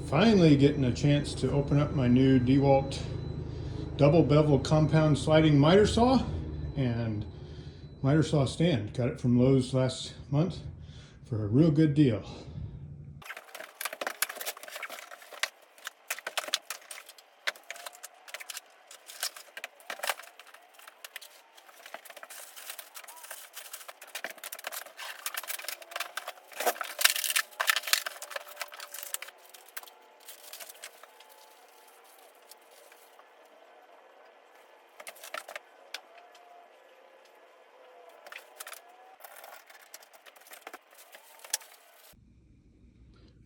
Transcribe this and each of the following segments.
Finally getting a chance to open up my new DeWalt double bevel compound sliding miter saw and miter saw stand. Got it from Lowe's last month for a real good deal.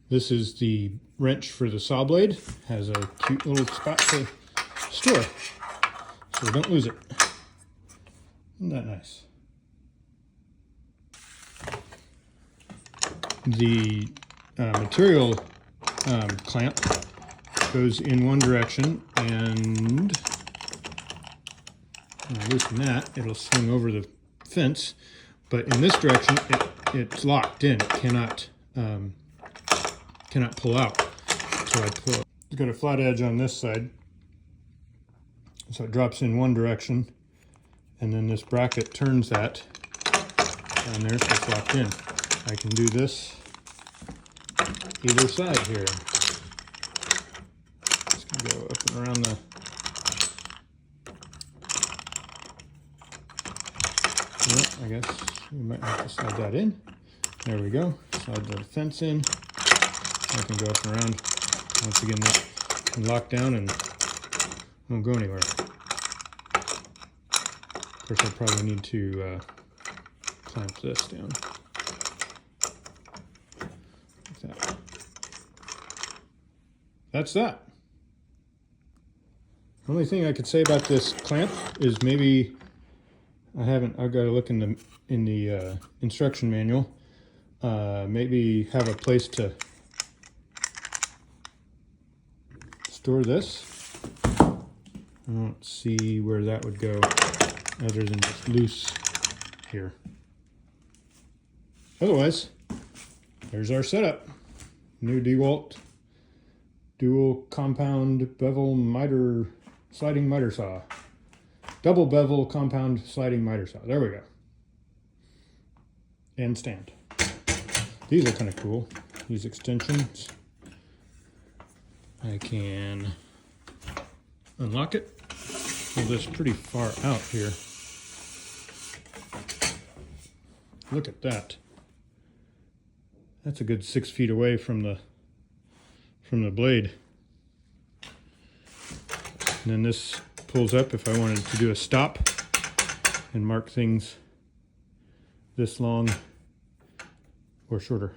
This is the wrench for the saw blade. Has a cute little spot to store, so we don't lose it. Isn't that nice? The material clamp goes in one direction, and when I loosen that, it'll swing over the fence. But in this direction, it's locked in. It cannot pull out. So I pull it. It's got a flat edge on this side, so it drops in one direction, and then this bracket turns that down there, so it's locked in. I can do this either side here. Just gonna go up and around the I guess we might have to slide that in. There we go. Slide the fence in. I can go up and around. Once again, that can lock down and won't go anywhere. Of course, I probably need to clamp this down. Like that. That's that. The only thing I could say about this clamp is maybe I've got to look in the instruction manual. Maybe have a place to store this. I don't see where that would go other than just loose here. Otherwise, there's our setup. New DeWalt dual compound bevel miter sliding miter saw. Double bevel compound sliding miter saw. There we go. And stand. These are kind of cool. These extensions. I can unlock it. Pull this pretty far out here. Look at that. That's a good 6 feet away from the blade. And then this pulls up if I wanted to do a stop and mark things this long or shorter.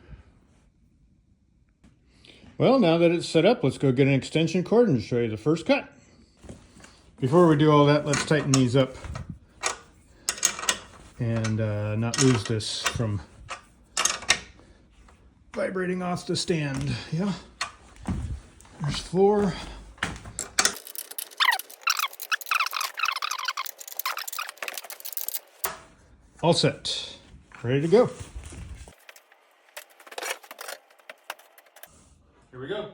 Well, now that it's set up, let's go get an extension cord and show you the first cut. Before we do all that, let's tighten these up and not lose this from vibrating off the stand. Yeah, there's 4. All set, ready to go. Here we go.